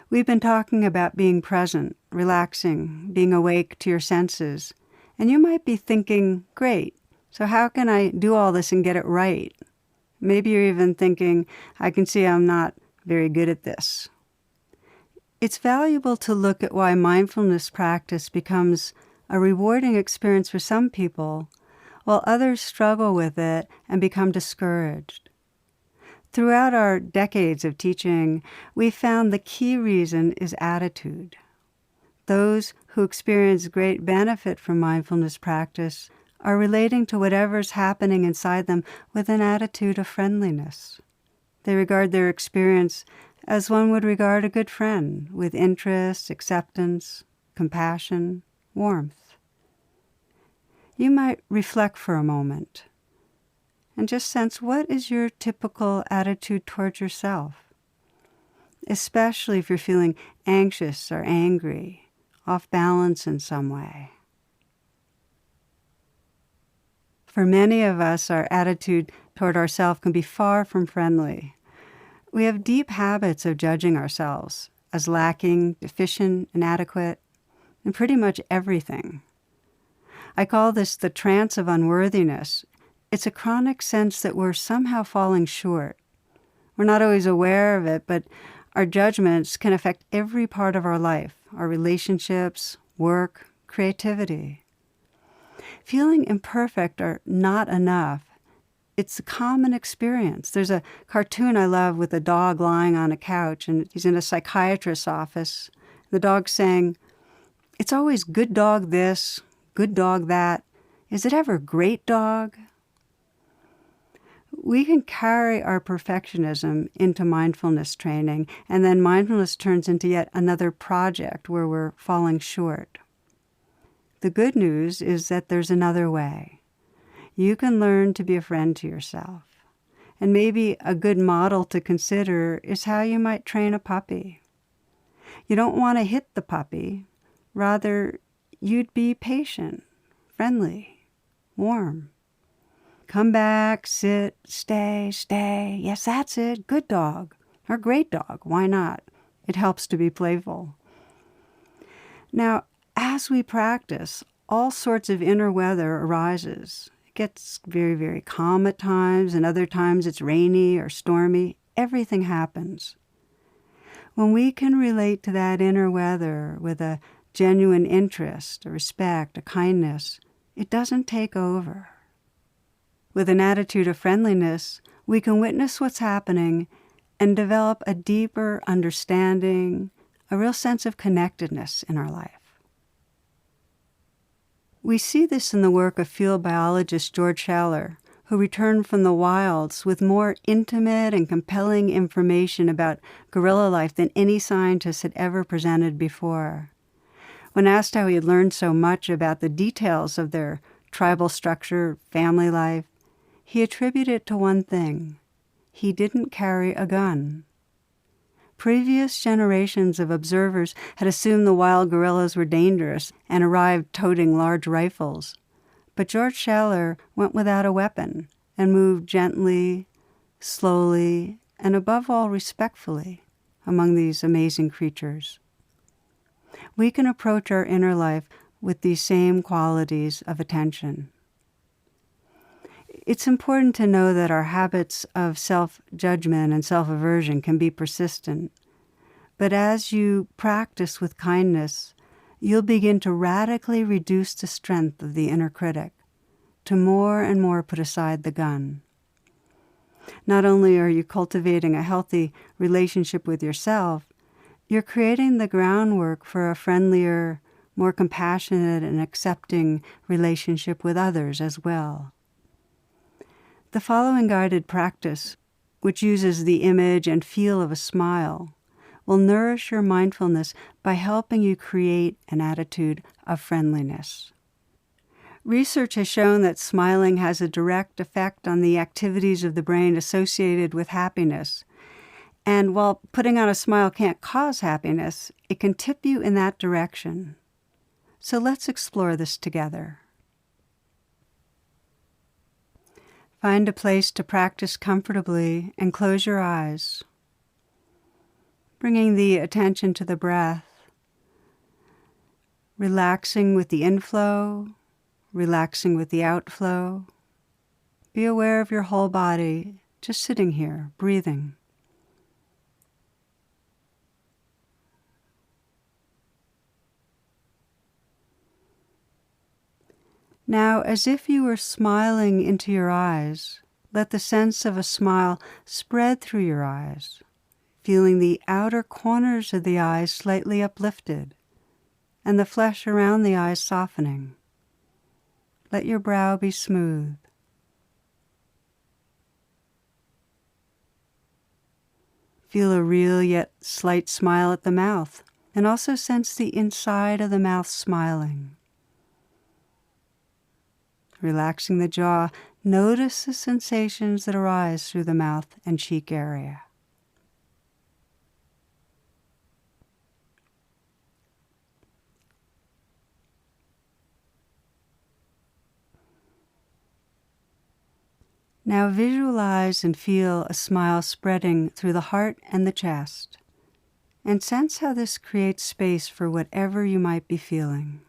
We've been talking about being present, relaxing, being awake to your senses, and you might be thinking, great, so how can I do all this and get it right? Maybe you're even thinking, I can see I'm not very good at this. It's valuable to look at why mindfulness practice becomes a rewarding experience for some people, while others struggle with it and become discouraged. Throughout our decades of teaching, we found the key reason is attitude. Those who experience great benefit from mindfulness practice are relating to whatever's happening inside them with an attitude of friendliness. They regard their experience as one would regard a good friend, with interest, acceptance, compassion, warmth. You might reflect for a moment and just sense, what is your typical attitude towards yourself? Especially if you're feeling anxious or angry, off balance in some way. For many of us, our attitude toward ourselves can be far from friendly. We have deep habits of judging ourselves as lacking, deficient, inadequate, in pretty much everything. I call this the trance of unworthiness. It's a chronic sense that we're somehow falling short. We're not always aware of it, but our judgments can affect every part of our life, our relationships, work, creativity. Feeling imperfect or not enough, it's a common experience. There's a cartoon I love with a dog lying on a couch, and he's in a psychiatrist's office. The dog's saying, "It's always good dog this, good dog that. Is it ever great dog?" We can carry our perfectionism into mindfulness training, and then mindfulness turns into yet another project where we're falling short. The good news is that there's another way. You can learn to be a friend to yourself. And maybe a good model to consider is how you might train a puppy. You don't want to hit the puppy. Rather, you'd be patient, friendly, warm. Come back, sit, stay. Yes, that's it. Good dog. Or great dog. Why not? It helps to be playful. Now, as we practice, all sorts of inner weather arises. It gets very, very calm at times, and other times it's rainy or stormy. Everything happens. When we can relate to that inner weather with a genuine interest, a respect, a kindness, it doesn't take over. With an attitude of friendliness, we can witness what's happening and develop a deeper understanding, a real sense of connectedness in our life. We see this in the work of field biologist George Schaller, who returned from the wilds with more intimate and compelling information about gorilla life than any scientist had ever presented before. When asked how he had learned so much about the details of their tribal structure, family life, he attributed it to one thing: he didn't carry a gun. Previous generations of observers had assumed the wild gorillas were dangerous and arrived toting large rifles. But George Schaller went without a weapon and moved gently, slowly, and above all respectfully among these amazing creatures. We can approach our inner life with these same qualities of attention. It's important to know that our habits of self-judgment and self-aversion can be persistent. But as you practice with kindness, you'll begin to radically reduce the strength of the inner critic, to more and more put aside the gun. Not only are you cultivating a healthy relationship with yourself, you're creating the groundwork for a friendlier, more compassionate and accepting relationship with others as well. The following guided practice, which uses the image and feel of a smile, will nourish your mindfulness by helping you create an attitude of friendliness. Research has shown that smiling has a direct effect on the activities of the brain associated with happiness. And while putting on a smile can't cause happiness, it can tip you in that direction. So let's explore this together. Find a place to practice comfortably and close your eyes. bringing the attention to the breath, relaxing with the inflow, relaxing with the outflow. Be aware of your whole body, just sitting here, breathing. Now, as if you were smiling into your eyes, let the sense of a smile spread through your eyes, feeling the outer corners of the eyes slightly uplifted and the flesh around the eyes softening. Let your brow be smooth. Feel a real yet slight smile at the mouth, and also sense the inside of the mouth smiling. Relaxing the jaw, notice the sensations that arise through the mouth and cheek area. Now visualize and feel a smile spreading through the heart and the chest, and sense how this creates space for whatever you might be feeling.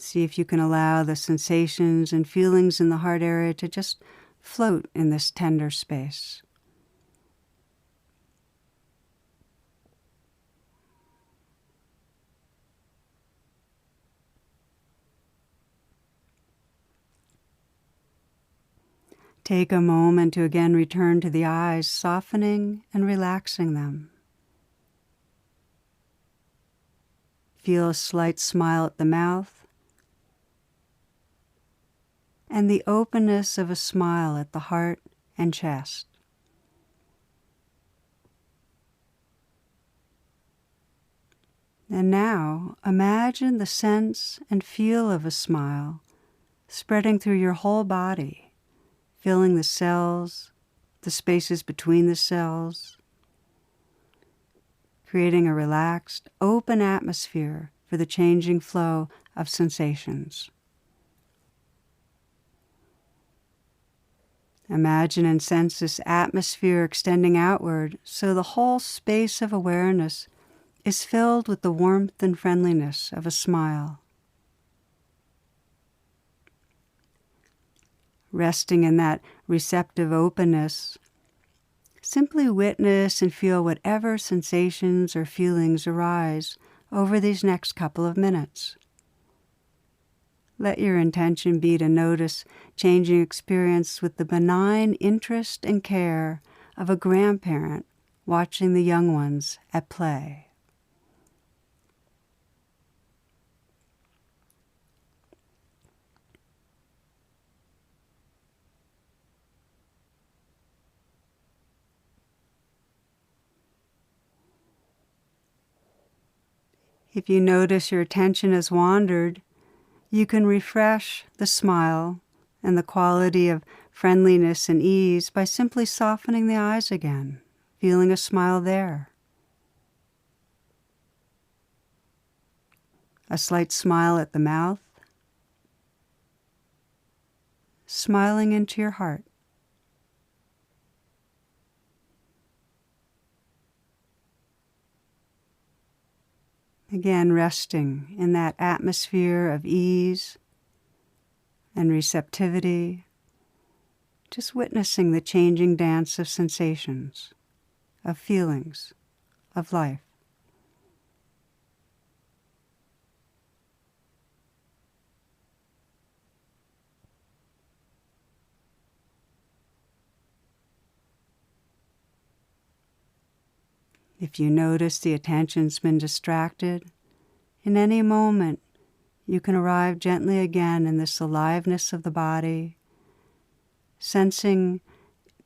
See if you can allow the sensations and feelings in the heart area to just float in this tender space. Take a moment to again return to the eyes, softening and relaxing them. Feel a slight smile at the mouth and the openness of a smile at the heart and chest. And now imagine the sense and feel of a smile spreading through your whole body, filling the cells, the spaces between the cells, creating a relaxed, open atmosphere for the changing flow of sensations. Imagine and sense this atmosphere extending outward so the whole space of awareness is filled with the warmth and friendliness of a smile. Resting in that receptive openness, simply witness and feel whatever sensations or feelings arise over these next couple of minutes. Let your intention be to notice changing experience with the benign interest and care of a grandparent watching the young ones at play. If you notice your attention has wandered, you can refresh the smile and the quality of friendliness and ease by simply softening the eyes again, feeling a smile there. A slight smile at the mouth, smiling into your heart. Again, resting in that atmosphere of ease and receptivity, just witnessing the changing dance of sensations, of feelings, of life. If you notice the attention's been distracted, in any moment you can arrive gently again in this aliveness of the body, sensing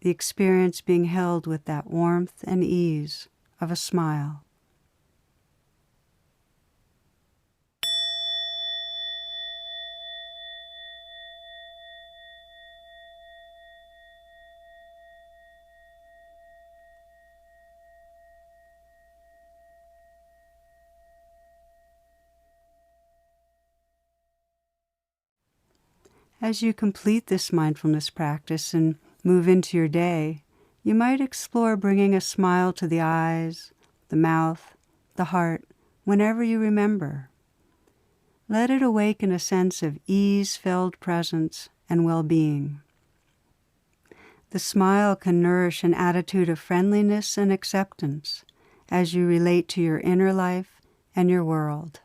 the experience being held with that warmth and ease of a smile. As you complete this mindfulness practice and move into your day, you might explore bringing a smile to the eyes, the mouth, the heart, whenever you remember. Let it awaken a sense of ease-filled presence and well-being. The smile can nourish an attitude of friendliness and acceptance as you relate to your inner life and your world.